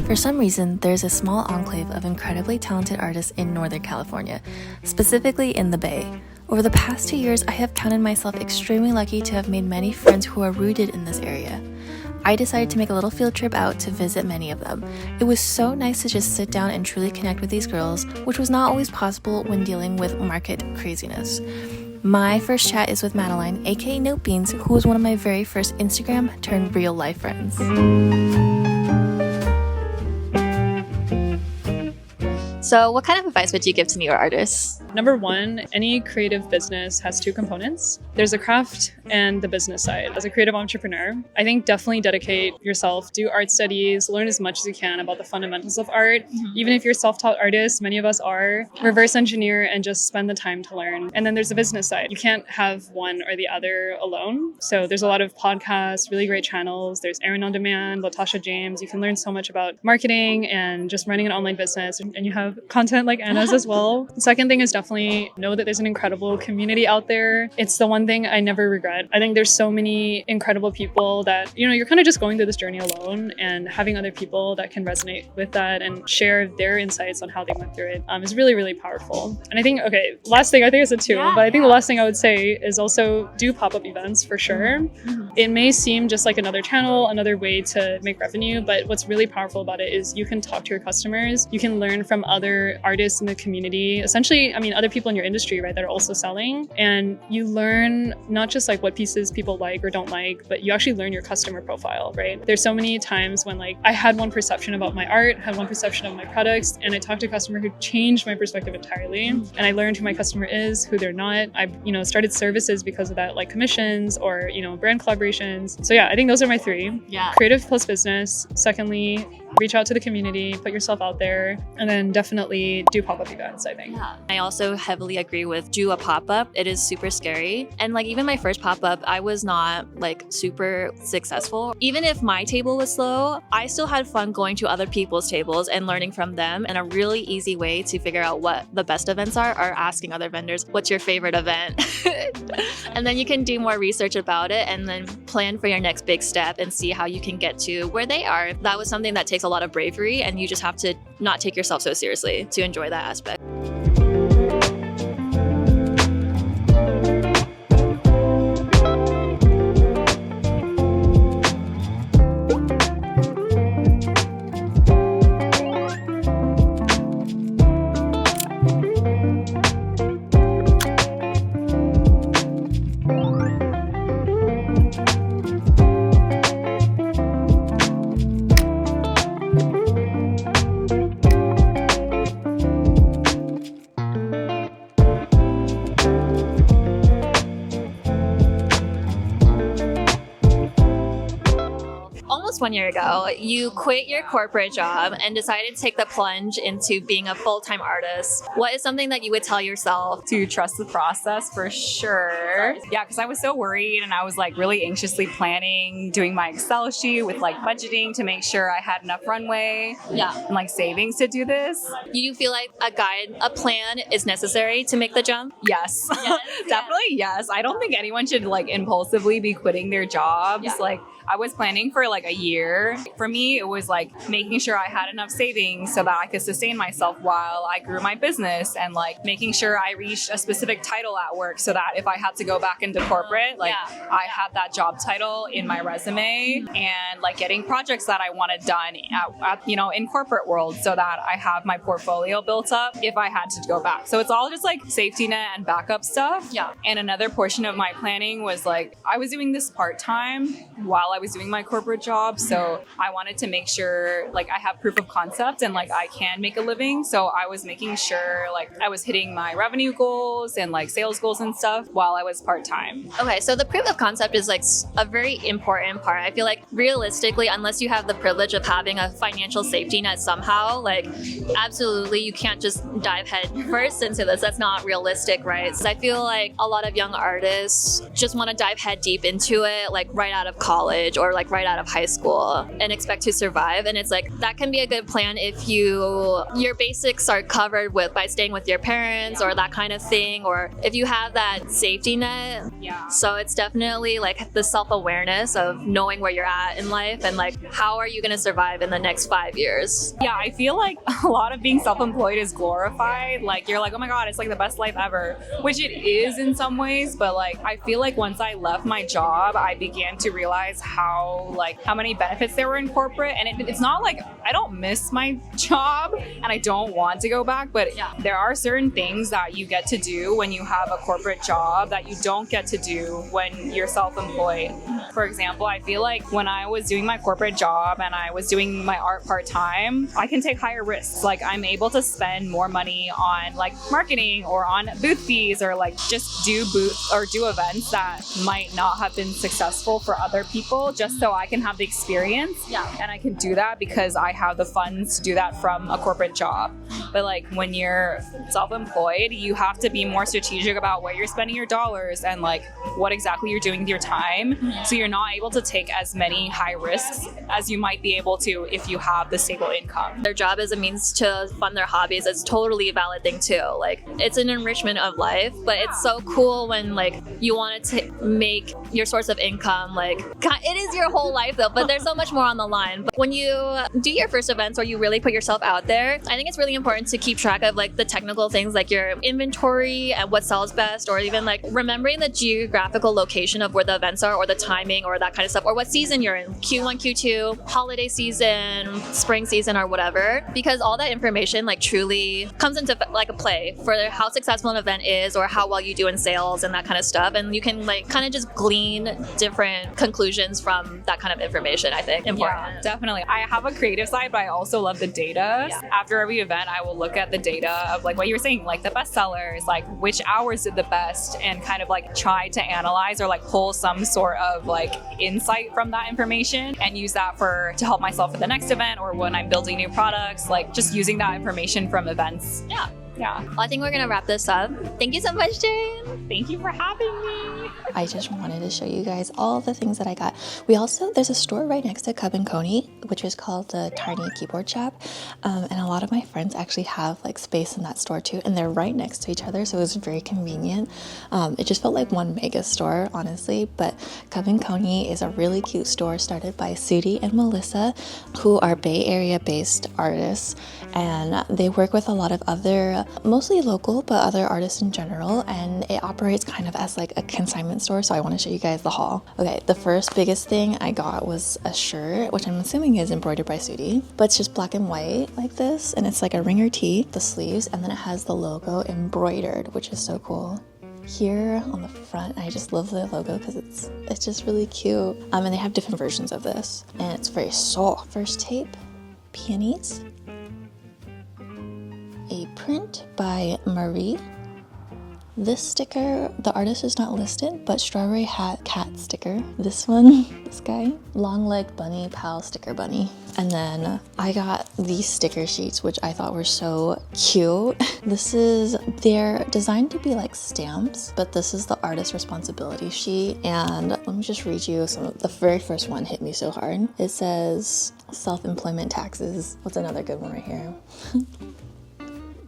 For some reason, there's a small enclave of incredibly talented artists in Northern California, specifically in the Bay. Over the past 2 years, I have counted myself extremely lucky to have made many friends who are rooted in this area. I decided to make a little field trip out to visit many of them. It was so nice to just sit down and truly connect with these girls, which was not always possible when dealing with market craziness. My first chat is with Madeline, aka Note Beans, who was one of my very first Instagram turned real life friends. So what kind of advice would you give to newer artists? Number one, any creative business has two components. There's the craft and the business side. As a creative entrepreneur, I think definitely dedicate yourself, do art studies, learn as much as you can about the fundamentals of art. Even if you're self-taught artists, many of us are, reverse engineer and just spend the time to learn. And then there's the business side. You can't have one or the other alone. So there's a lot of podcasts, really great channels. There's Aaron on Demand, Latasha James. You can learn so much about marketing and just running an online business. And you have content like Anna's as well. The second thing is definitely know that there's an incredible community out there. It's the one thing I never regret. I think there's so many incredible people that, you're kind of just going through this journey alone, and having other people that can resonate with that and share their insights on how they went through it is really, really powerful. And I think, last thing, I think it's a two, but I think the last thing I would say is also do pop-up events for sure. It may seem just like another channel, another way to make revenue, but what's really powerful about it is you can talk to your customers, you can learn from other artists in the community, essentially, other people in your industry, right, that are also selling. And you learn not just like what pieces people like or don't like, but you actually learn your customer profile, right? There's so many times when I had one perception about my art, had one perception of my products, and I talked to a customer who changed my perspective entirely. And I learned who my customer is, who they're not. I, started services because of that, like commissions or, brand collaborations. So yeah, I think those are my three. Yeah. Creative plus business. Secondly, reach out to the community, put yourself out there, and then definitely do pop-up events, I think. Yeah. I also heavily agree with do a pop-up. It is super scary. And even my first pop-up, I was not super successful. Even if my table was slow, I still had fun going to other people's tables and learning from them. And a really easy way to figure out what the best events are asking other vendors, what's your favorite event? And then you can do more research about it and then plan for your next big step and see how you can get to where they are. That was something that takes a lot of bravery, and you just have to not take yourself so seriously to enjoy that aspect. Almost 1 year ago, you quit your corporate job and decided to take the plunge into being a full-time artist. What is something that you would tell yourself? To trust the process for sure. Yeah, because I was so worried and I was really anxiously planning, doing my Excel sheet with budgeting to make sure I had enough runway and savings to do this. Do you feel like a plan is necessary to make the jump? Yes, definitely yes. I don't think anyone should impulsively be quitting their jobs. Yeah. I was planning for a year. For me, it was making sure I had enough savings so that I could sustain myself while I grew my business, and making sure I reached a specific title at work so that if I had to go back into corporate, I had that job title in my resume, and getting projects that I wanted done at in corporate world so that I have my portfolio built up if I had to go back. So it's all just safety net and backup stuff. Yeah. And another portion of my planning was I was doing this part-time while I was doing my corporate job. So I wanted to make sure I have proof of concept and I can make a living. So I was making sure I was hitting my revenue goals and sales goals and stuff while I was part-time. Okay, so the proof of concept is a very important part. I feel realistically, unless you have the privilege of having a financial safety net somehow, absolutely you can't just dive head first into this. That's not realistic, right? So I feel a lot of young artists just want to dive head deep into it right out of college or right out of high school. school and expect to survive. And it's like, that can be a good plan if your basics are covered with by staying with your parents or that kind of thing, or if you have that safety net. Yeah. So it's definitely like the self-awareness of knowing where you're at in life and like, how are you going to survive in the next 5 years? Yeah, I feel like a lot of being self-employed is glorified. Like, you're like, oh my God, it's like the best life ever, which it is in some ways. But like, I feel like once I left my job, I began to realize how many benefits there were in corporate. And it's not like I don't miss my job and I don't want to go back, but there are certain things that you get to do when you have a corporate job that you don't get to do when you're self-employed. For example, I feel like when I was doing my corporate job and I was doing my art part-time, I can take higher risks. Like, I'm able to spend more money on like marketing or on booth fees, or like just do booths or do events that might not have been successful for other people, just so I can have the experience. And I can do that because I have the funds to do that from a corporate job. But like, when you're self-employed, you have to be more strategic about where you're spending your dollars and like what exactly you're doing with your time. So you're not able to take as many high risks as you might be able to if you have the stable income. Their job as a means to fund their hobbies is totally a valid thing too. Like, it's an enrichment of life, but it's so cool when like you want to make your source of income, like, it is your whole life though, but there's so much more on the line. But when you do your first events where you really put yourself out there, I think it's really important to keep track of like the technical things like your inventory and what sells best, or even like remembering the geographical location of where the events are, or the timing, or that kind of stuff, or what season you're in, Q1, Q2, holiday season, spring season, or whatever, because all that information like truly comes into like a play for how successful an event is, or how well you do in sales and that kind of stuff. And you can like kind of just glean different conclusions from that kind of information. I think important. Yeah, definitely. I have a creative side, but I also love the data. After every event, I will look at the data of like what you were saying, like the best sellers, like which hours did the best, and kind of like try to analyze or like pull some sort of like insight from that information and use that to help myself for the next event, or when I'm building new products, like just using that information from events. Yeah. Well, I think we're gonna wrap this up. Thank you so much, Jane. Thank you for having me. I just wanted to show you guys all the things that I got. There's a store right next to Cub and Coney, which is called the Tiny Keyboard Shop. And a lot of my friends actually have like space in that store too, and they're right next to each other, so it was very convenient. It just felt like one mega store, honestly. But Cub and Coney is a really cute store started by Sudi and Melissa, who are Bay Area based artists, and they work with a lot of other, mostly local, but other artists in general, and it operates kind of as like a consignment store. So I want to show you guys the haul. Okay, the first biggest thing I got was a shirt, which I'm assuming is embroidered by Sudi, but it's just black and white like this, and it's like a ringer tee, the sleeves, and then it has the logo embroidered, which is so cool. Here on the front, I just love the logo because it's just really cute. And they have different versions of this, and it's very soft. First tape, peonies, a print by Marie. This sticker, the artist is not listed, but strawberry hat cat sticker. This one, this guy, long leg bunny, pal sticker bunny. And then I got these sticker sheets, which I thought were so cute. They're designed to be like stamps, but this is the artist responsibility sheet. And let me just read you the very first one hit me so hard. It says self-employment taxes. What's another good one right here?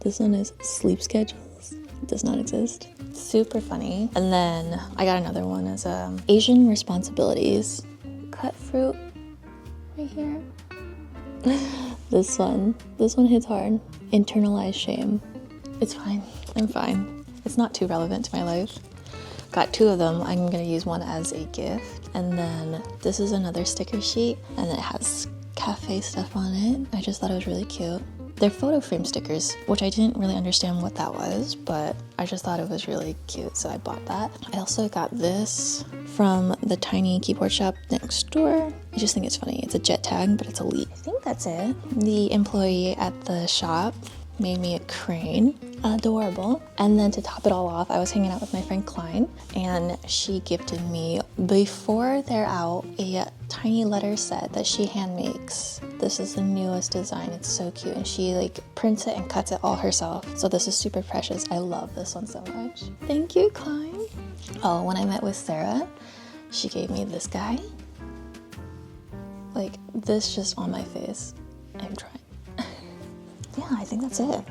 This one is sleep schedules. Does not exist. Super funny. And then I got another one as Asian responsibilities. Cut fruit right here. This one hits hard. Internalized shame. It's fine. I'm fine. It's not too relevant to my life. Got two of them. I'm gonna use one as a gift. And then this is another sticker sheet, and it has cafe stuff on it. I just thought it was really cute. They're photo frame stickers, which I didn't really understand what that was, but I just thought it was really cute, so I bought that. I also got this from the Tiny Keyboard Shop next door. I just think it's funny. It's a jet tag, but it's elite. I think that's it. The employee at the shop made me a crane. Adorable. And then to top it all off, I was hanging out with my friend Klein, and she gifted me, before they're out, a tiny letter set that she hand makes. This is the newest design. It's so cute, and she like prints it and cuts it all herself. So this is super precious. I love this one so much. Thank you, Klein. Oh, when I met with Sarah, she gave me this guy. Like, this just on my face. I'm trying. Yeah, I think that's it.